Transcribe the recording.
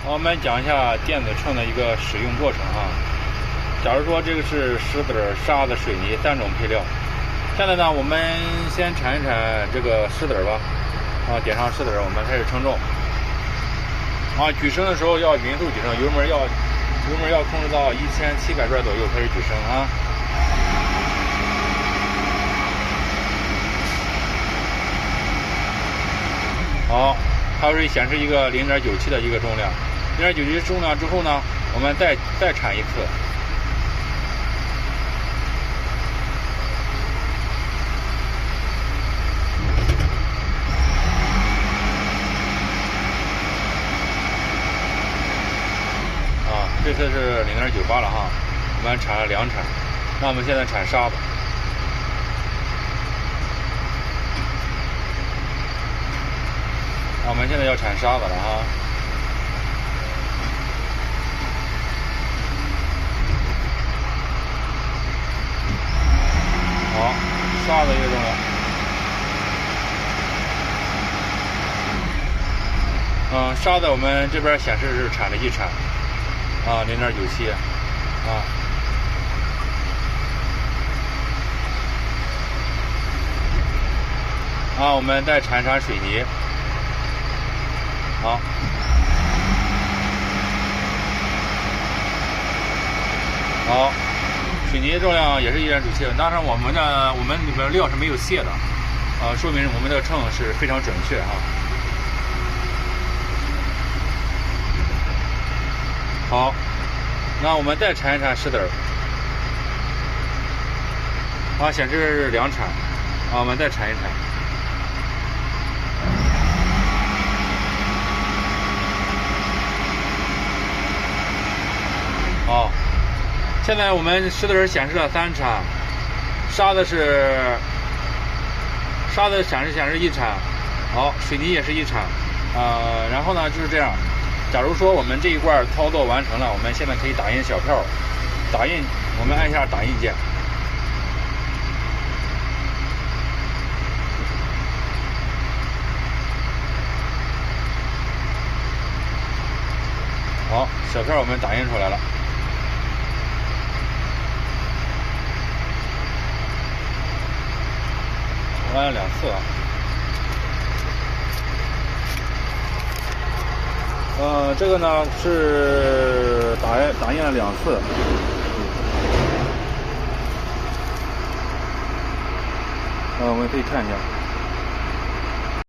我们讲一下电子秤的一个使用过程啊。假如说这个是石子、沙子、水泥3种配料，现在呢，我们先铲一铲这个石子吧。点上石子，我们开始称重。举升的时候要匀速举升，油门要控制到1700转左右开始举升啊。好，它会显示一个0.97的一个重量，0.97重量之后呢，我们再铲一次。这次是0.98了哈，我们铲了2铲，那我们现在铲沙子。我们现在要铲沙子了哈。好，沙子一个重量。沙子我们这边显示是铲了1铲。0.97我们再铲水泥。好，水泥重量也是1.97，当然我们里边料是没有卸的，说明我们的秤是非常准确啊。好，那我们再铲一铲石子，显示是2铲，我们再铲一铲。现在我们石子显示了3铲，沙子显示1铲，好，水泥也是1铲，然后呢就是这样。假如说我们这一罐操作完成了，我们现在可以打印小票，打印我们按下打印键。好，小票我们打印出来了。我按2次啊。这个呢是打印了2次。我们可以看一下。